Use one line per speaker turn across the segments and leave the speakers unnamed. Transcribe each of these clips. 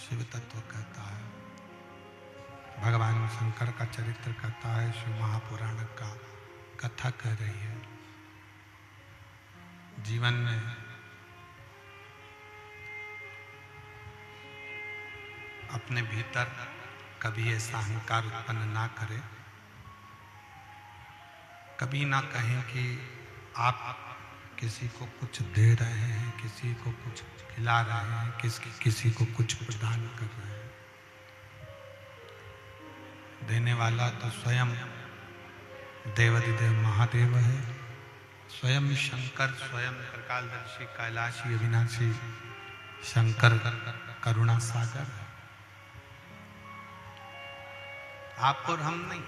शिव तत्व कहता है, भगवान शंकर का चरित्र कहता है, शिव महापुराण का कथा कह रही है। जीवन में अपने भीतर कभी ऐसा अहंकार उत्पन्न ना करे, कभी ना कहें कि आप किसी को कुछ दे रहे हैं, किसी को कुछ खिला रहे हैं, किसी को कुछ प्रदान कर रहे हैं। देने वाला तो स्वयं देवाधिदेव महादेव है, स्वयं शंकर, स्वयं त्रिकालदर्शी कैलाशी अविनाशी शंकर करुणा सागर है। आप और हम नहीं।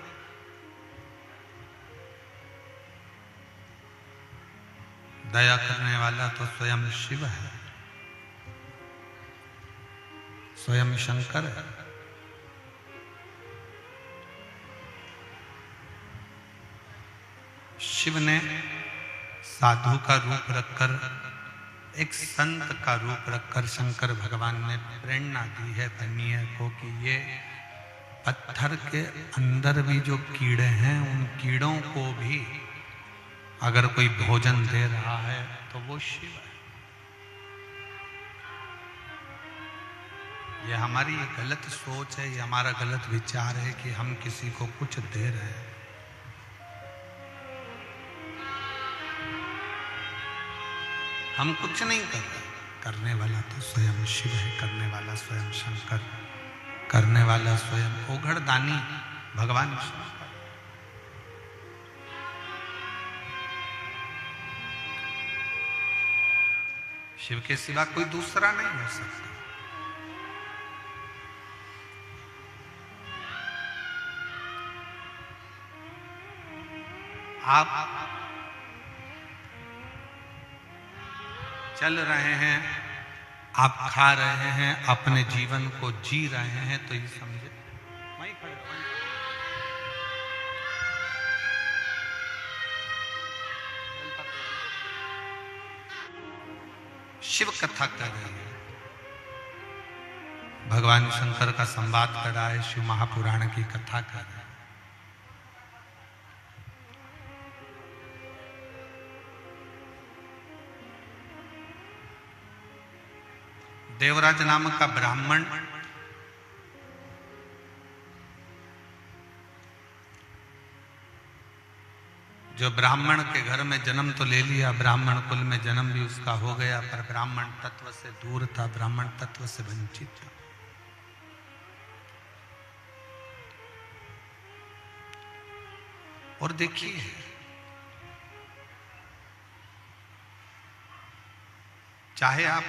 दया करने वाला तो स्वयं शिव है, स्वयं शंकर है। शिव ने साधु का रूप रखकर, एक संत का रूप रखकर शंकर भगवान ने प्रेरणा दी है तन्मय को कि ये पत्थर के अंदर भी जो कीड़े हैं, उन कीड़ों को भी अगर कोई भोजन दे रहा है तो वो शिव है। ये हमारी गलत सोच है, ये हमारा गलत विचार है कि हम किसी को कुछ दे रहे हैं। हम कुछ नहीं कर रहे, करने वाला तो स्वयं शिव है, करने वाला स्वयं शंकर, करने वाला स्वयं ओघड़दानी भगवान शंकर। शिव के सिवा कोई दूसरा नहीं हो सकता। आप चल रहे हैं, आप खा रहे हैं, अपने जीवन को जी रहे हैं, तो ये समझे वहीं खड़े शिव कथा कर रहे हैं, भगवान शंकर का संवाद कर रहा है, शिव महापुराण की कथा कर रहा है। देवराज नामक का ब्राह्मण जो ब्राह्मण के घर में जन्म तो ले लिया, ब्राह्मण कुल में जन्म भी उसका हो गया, पर ब्राह्मण तत्व से दूर था, ब्राह्मण तत्व से वंचित था। और देखिए, चाहे आप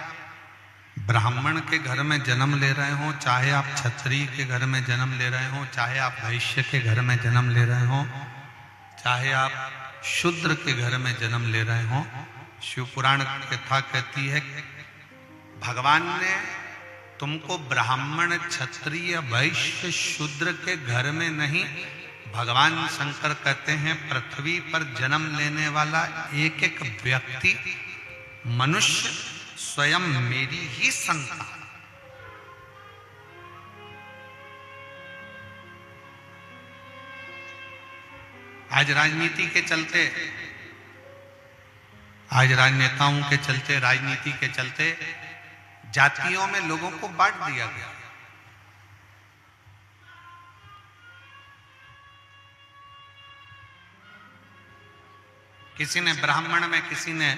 ब्राह्मण के घर में जन्म ले रहे हो, चाहे आप क्षत्रिय के घर में जन्म ले रहे हो, चाहे आप वैश्य के घर में जन्म ले रहे हो, चाहे आप शूद्र के घर में जन्म ले रहे हो, शिव पुराण की कथा कहती है भगवान ने तुमको ब्राह्मण, क्षत्रिय, वैश्य, शूद्र के घर में नहीं, भगवान शंकर कहते हैं पृथ्वी पर जन्म लेने वाला एक एक व्यक्ति मनुष्य स्वयं मेरी ही संतान। आज राजनीति के चलते, आज राजनेताओं के चलते, राजनीति के चलते जातियों में लोगों को बांट दिया गया। किसी ने ब्राह्मण में, किसी ने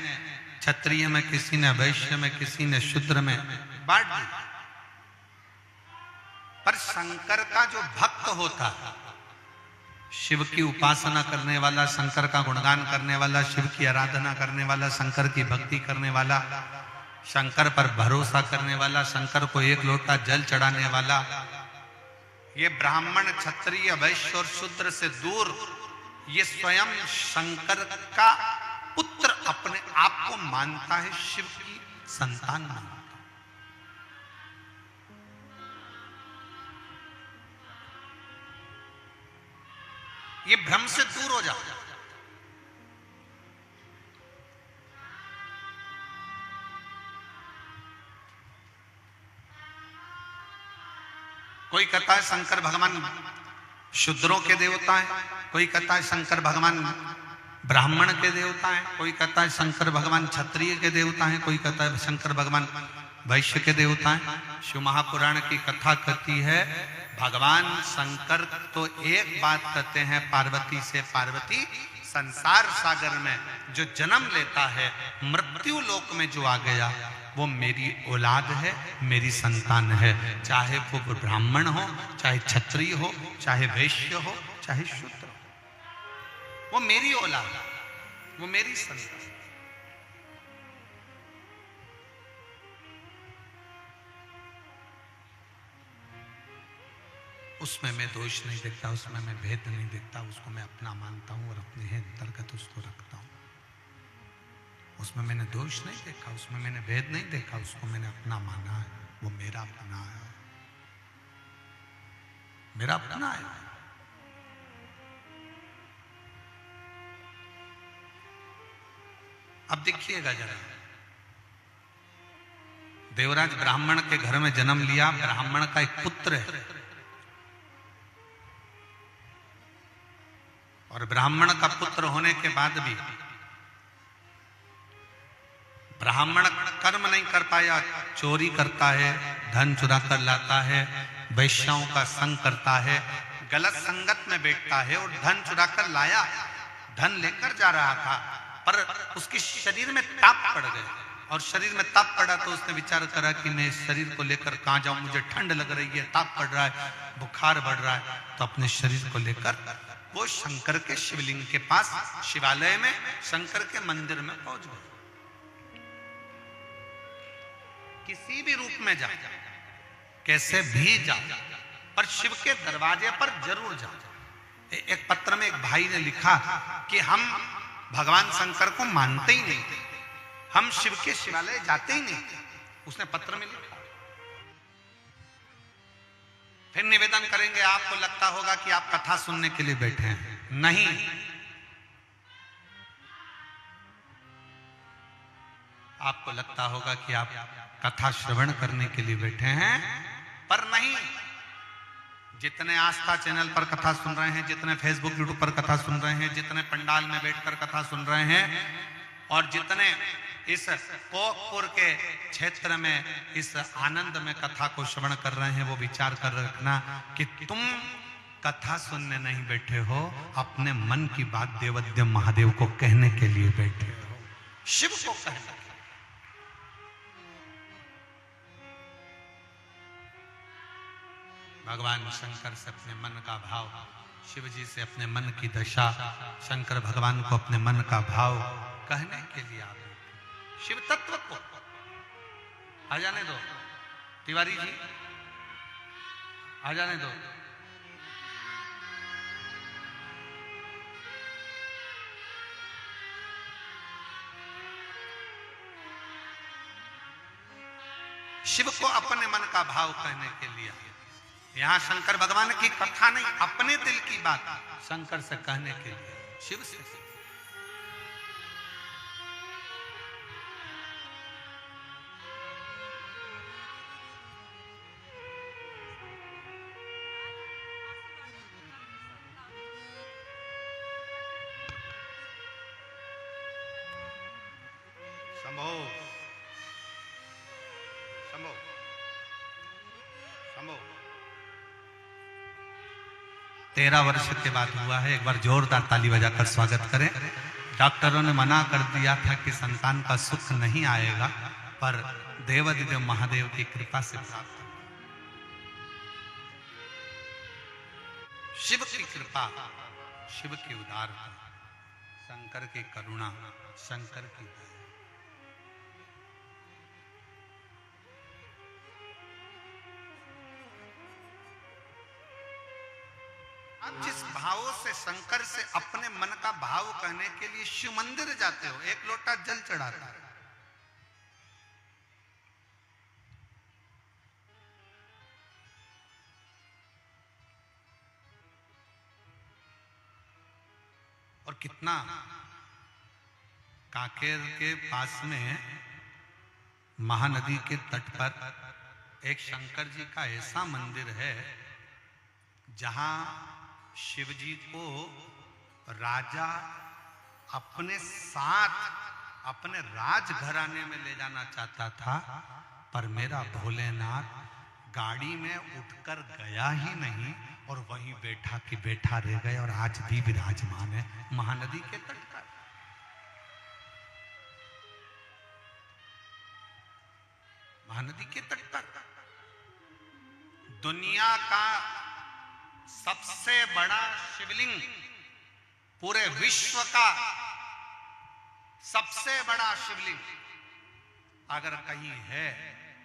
क्षत्रिय में, किसी ने वैश्य में, किसी ने शूद्र में बांट दिया। पर शंकर का जो भक्त होता है, शिव की उपासना करने वाला, शंकर का गुणगान करने वाला, शिव की आराधना करने वाला, शंकर की भक्ति करने वाला, शंकर पर भरोसा करने वाला, शंकर को एक लोटा जल चढ़ाने वाला, ये ब्राह्मण, क्षत्रिय, वैश्य और शूद्र से दूर, ये स्वयं शंकर का पुत्र अपने आप को मानता है, शिव की संतान मानता है। ये भ्रम से दूर हो जाओ। कोई कहता है शंकर भगवान शूद्रों के देवता हैं, कोई कहता है शंकर भगवान ब्राह्मण के देवता हैं, कोई कहता है शंकर भगवान क्षत्रिय के देवता हैं, कोई कहता है शंकर भगवान वैश्य के देवता हैं। शिव महापुराण की कथा कहती है भगवान शंकर तो एक बात कहते हैं पार्वती से, पार्वती संसार सागर में जो जन्म लेता है, मृत्यु लोक में जो आ गया, वो मेरी औलाद है, मेरी संतान है। चाहे वो ब्राह्मण हो, चाहे क्षत्रिय हो, चाहे वैश्य हो, चाहे शूद्र हो, वो मेरी औलाद है, वो मेरी संतान। उसमें मैं दोष नहीं देखता, उसमें मैं भेद नहीं देखता, उसको मैं अपना मानता हूं और अपने ही अंतर्गत उसको रखता हूं। उसमें मैंने दोष नहीं देखा, उसमें मैंने भेद नहीं देखा, उसको मैंने अपना माना है, वो मेरा अपना है, मेरा अपना है। अब देखिएगा जरा, देवराज ब्राह्मण के घर में जन्म लिया, ब्राह्मण का एक पुत्र है, और ब्राह्मण का पुत्र होने के बाद भी ब्राह्मण कर्म नहीं कर पाया, चोरी करता है, धन चुरा कर लाता है, वैश्याओं का संग करता है, गलत संगत में बैठता है और धन चुरा कर लाया, धन लेकर जा रहा था, पर उसके शरीर में ताप पड़ गए, और शरीर में ताप पड़ा तो उसने विचार करा कि मैं इस शरीर को लेकर कहां जाऊं, मुझे ठंड लग रही है, ताप पड़ रहा है, बुखार बढ़ रहा है, तो अपने शरीर को लेकर वो शंकर के शिवलिंग के पास शिवालय में शंकर के मंदिर में पहुंच गए। किसी भी रूप में जा, कैसे भी जा, पर शिव के दरवाजे पर जरूर जा। एक पत्र में एक भाई ने लिखा कि हम भगवान शंकर को मानते ही नहीं थे, हम शिव के शिवालय जाते ही नहीं थे, उसने पत्र में लिखा। फिर निवेदन करेंगे, आपको लगता होगा कि आप कथा सुनने के लिए बैठे हैं, नहीं, आपको लगता होगा कि आप कथा श्रवण करने के लिए बैठे हैं, पर नहीं। जितने आस्था चैनल पर कथा सुन रहे हैं, जितने फेसबुक यूट्यूब पर कथा सुन रहे हैं, जितने पंडाल में बैठकर कथा सुन रहे हैं, और जितने इस कोकपुर के क्षेत्र में इस आनंद में कथा को श्रवण कर रहे हैं, वो विचार कर रखना कि तुम कथा सुनने नहीं बैठे हो, अपने मन की बात देवदेव महादेव को कहने के लिए बैठे हो, शिव को कहने। भगवान शंकर से अपने मन का भाव, शिव जी से अपने मन की दशा, शंकर भगवान को अपने मन का भाव कहने के लिए आ गए। शिव तत्व को आ जाने दो, तिवारी जी आ जाने दो। शिव को अपने मन का भाव कहने के लिए, यहां शंकर भगवान की कथा नहीं, अपने दिल की बात शंकर से कहने के लिए, शिव से। शंभो शंभो शंभो। 13 वर्ष के बाद हुआ है, एक बार जोरदार ताली बजाकर स्वागत करें। डॉक्टरों ने मना कर दिया था कि संतान का सुख नहीं आएगा, पर देवाधिदेव महादेव की कृपा से प्राप्त, शिव की कृपा, शिव की उदारता, शंकर की करुणा, शंकर की दया। आप जिस भाव से शंकर से अपने मन का भाव कहने के लिए शिव मंदिर जाते हो, एक लोटा जल चढ़ाता है, और कितना कांकेर के पास में महानदी के तट पर एक शंकर जी का ऐसा मंदिर है जहां शिव जी को राजा अपने साथ अपने राजघराने में ले जाना चाहता था, पर मेरा भोलेनाथ गाड़ी में उठकर गया ही नहीं और वहीं बैठा कि बैठा रह गए और आज भी विराजमान है महानदी के तट पर। महानदी के तट पर दुनिया का सबसे बड़ा शिवलिंग, पूरे विश्व का सबसे बड़ा शिवलिंग अगर कहीं है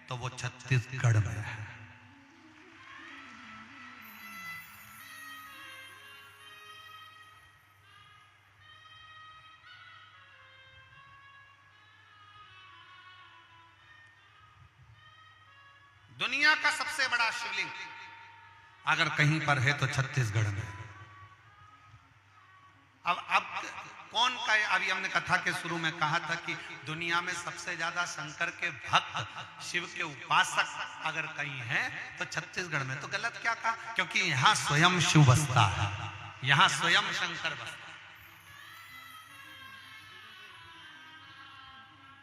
तो वो छत्तीसगढ़ में है। दुनिया का सबसे बड़ा शिवलिंग अगर कहीं पर है तो छत्तीसगढ़ में। अब कौन का, अभी हमने कथा के शुरू में कहा था कि दुनिया में सबसे ज्यादा शंकर के भक्त, शिव के उपासक अगर कहीं है तो छत्तीसगढ़ में। तो गलत क्या कहा? क्योंकि यहां स्वयं शिव बसता है, यहां स्वयं शंकर बसता है।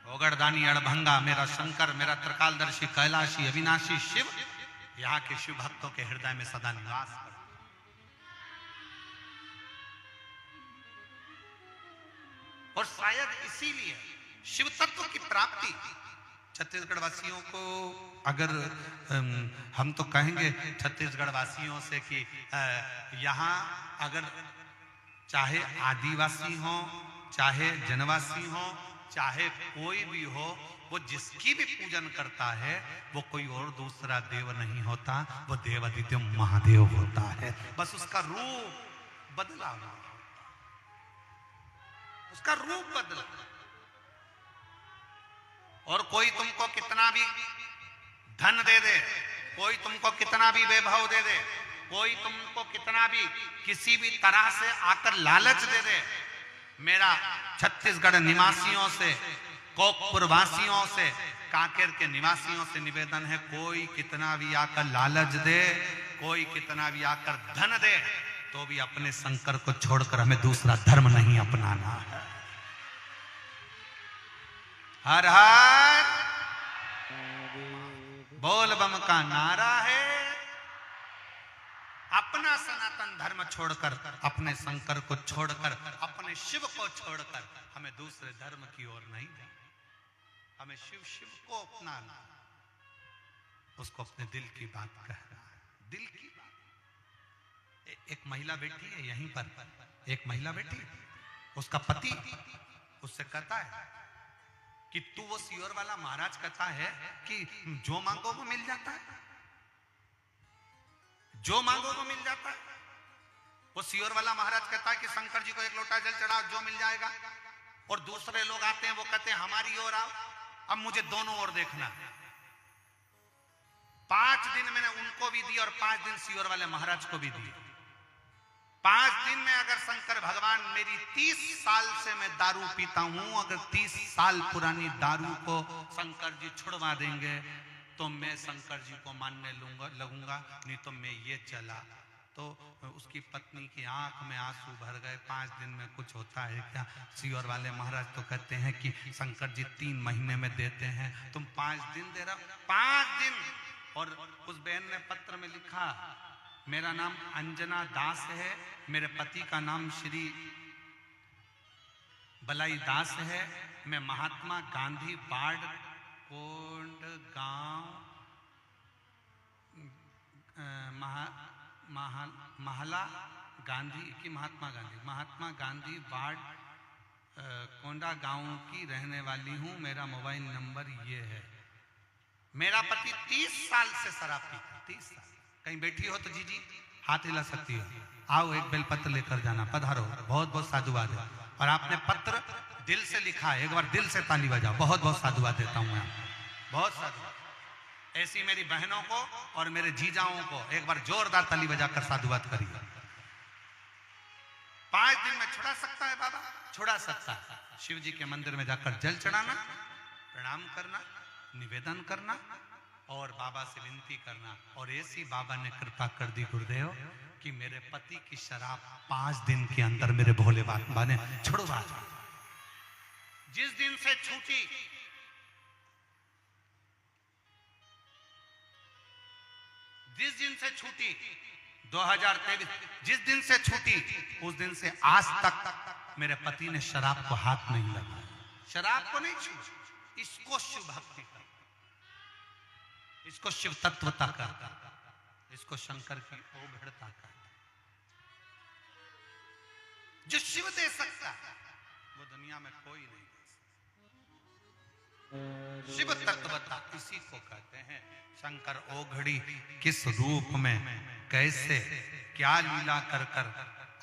ओगड़दानी अड़भंगा मेरा शंकर, मेरा त्रिकालदर्शी कैलाशी अविनाशी शिव यहाँ के शिव भक्तों के हृदय में सदा निवास करता। और शायद इसीलिए शिव तत्व की प्राप्ति छत्तीसगढ़ वासियों को, अगर हम तो कहेंगे छत्तीसगढ़ वासियों से कि यहाँ अगर चाहे आदिवासी हो, चाहे जनवासी हो, चाहे कोई भी हो, वो जिसकी भी पूजन करता है वो कोई और दूसरा देव नहीं होता, वो देवादिदेव महादेव होता है। बस उसका रूप बदला, उसका रूप बदला। और कोई तुमको कितना भी धन दे दे, कोई तुमको कितना भी वैभव दे दे, कोई तुमको कितना भी किसी भी तरह से आकर लालच दे दे, मेरा छत्तीसगढ़ निवासियों से, कोकपुर वासियों से, कांकेर के निवासियों से निवेदन है, कोई कितना भी आकर लालच दे, कोई कितना भी आकर धन दे, तो भी अपने शंकर को छोड़कर हमें दूसरा धर्म नहीं अपनाना है। हर हर बोल बम का नारा है। अपना सनातन धर्म छोड़कर, अपने शंकर को छोड़कर, अपने शिव को छोड़कर हमें दूसरे धर्म की ओर नहीं जाना। हमें शिव शिव को अपनाना, उसको अपने दिल की बात कहना है, दिल की बात। एक महिला बैठी है यहीं पर, एक महिला बैठी, उसका पति उससे कहता है कि तू वो सियोर वाला महाराज कहता है कि जो मांगो वो मिल जाता है, जो मांगो वो मिल जाता है। वो सियोर वाला महाराज कहता है कि शंकर जी को एक लोटा जल चढ़ाओ, जो मिल जाएगा। और दूसरे लोग आते हैं, वो कहते हैं हमारी ओर आओ, अब मुझे दोनों ओर देखना है। 5 दिन मैंने उनको भी दी और 5 दिन सियोर वाले महाराज को भी दी। 5 दिन में अगर शंकर भगवान, मेरी 30 साल से मैं दारू पीता हूं, अगर 30 साल पुरानी दारू को शंकर जी छुड़वा देंगे तो मैं शंकर जी को मानने लगूंगा, नहीं तो मैं ये चला। तो उसकी पत्नी की आंख में आंसू भर गए। 5 दिन में कुछ होता है क्या? सियोर वाले महाराज तो कहते हैं कि शंकर जी 3 महीने में देते हैं, तुम 5 दिन दे रहा हो, 5 दिन। और उस बहन ने पत्र में लिखा, मेरा नाम अंजना दास है, मेरे पति का नाम श्री बलाई दास है, मैं महात्मा गांधी बाढ़ कोंड गांव महला गांधी की महात्मा गांधी बाढ़ कोंडा गांव की रहने वाली हूं, मेरा मोबाइल नंबर ये है। मेरा पति 30 साल से शराब पीता, 30 साल। कहीं बैठी हो तो जी हाथ हिला सकती हो, आओ एक बेलपत्र लेकर जाना, पधारो, बहुत बहुत साधुवाद है। और आपने पत्र दिल से लिखा है, एक बार दिल से ताली बजाओ, बहुत बहुत साधुवाद देता हूं मैं, बहुत साधुवाद। ऐसी मेरी बहनों को और मेरे जीजाओं को एक बार जोरदार ताली बजाकर साधुवाद करिए। 5 दिन में छुड़ा सकता है बाबा, छुड़ा सकता है। शिव जी के मंदिर में जाकर जल चढ़ाना, प्रणाम करना, निवेदन करना, और बाबा से विनती करना। और ऐसी बाबा ने कृपा कर दी गुरुदेव कि मेरे पति की शराब 5 दिन के अंदर मेरे भोले बाबा ने छोड़ो बात। जिस दिन से छूटी, जिस दिन से छूटी 2023, जिस दिन से छूटी उस दिन से आज तक मेरे पति ने शराब को हाथ नहीं लगाया, शराब को नहीं छू। इसको शिव भक्ति का, इसको शिव तत्वता का, इसको शंकर की ओघड़ता का। जो शिव दे सकता वो दुनिया में कोई नहीं दे सकता। शिव तत्वता इसी को कहते हैं। शंकर ओघड़ी किस रूप में, कैसे, क्या लीला कर कर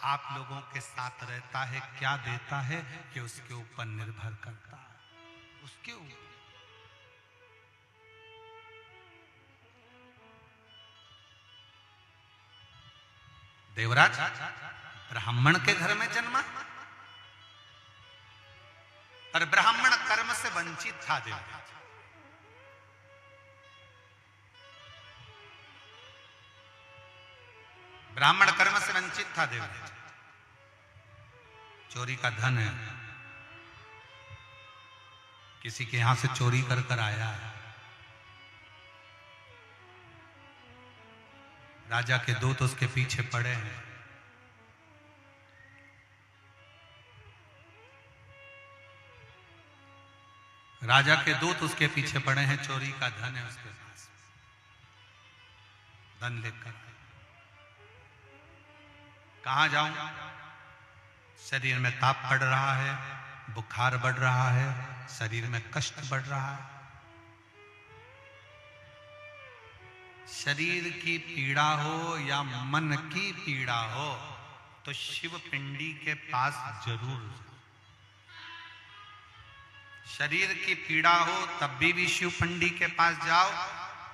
आप लोगों के साथ रहता है, क्या देता है, कि उसके ऊपर निर्भर करता है। उसके ऊपर देवराज ब्राह्मण के घर में जन्मा, पर ब्राह्मण कर्म से वंचित था। देवराज ब्राह्मण कर्म से वंचित था। देवराज चोरी का धन है, किसी के यहां से चोरी कर कर आया है। राजा के दूत उसके पीछे पड़े हैं। राजा के दूत उसके पीछे पड़े हैं, चोरी का धन है उसके पास। धन लेकर कहां जाऊं? शरीर में ताप बढ़ रहा है, बुखार बढ़ रहा है, शरीर में कष्ट बढ़ रहा है। शरीर की पीड़ा हो या मन की पीड़ा हो तो शिव पिंडी के पास जरूर जाओ। शरीर की पीड़ा हो तब भी शिव पिंडी के पास जाओ,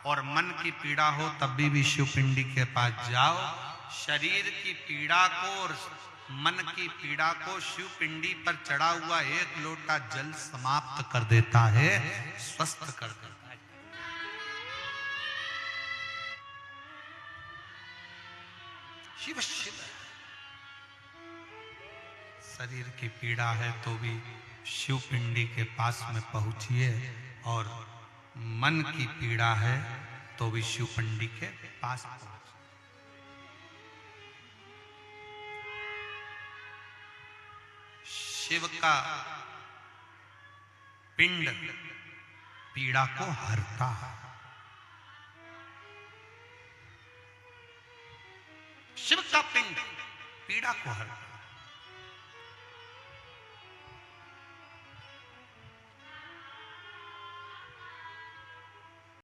और मन की पीड़ा हो तब भी शिव पिंडी के पास जाओ। शरीर की पीड़ा को और मन की पीड़ा को शिव पिंडी पर चढ़ा हुआ एक लोटा जल समाप्त कर देता है, स्वस्थ कर देता है। शिव शिव शरीर की पीड़ा है तो भी शिव पिंडी के पास में पहुंचिए, और मन की पीड़ा है तो भी शिव पिंडी के पास पहुंचिए। शिव का पिंड पीड़ा को हरता है। शिव का पिंड पीड़ा को हरता है।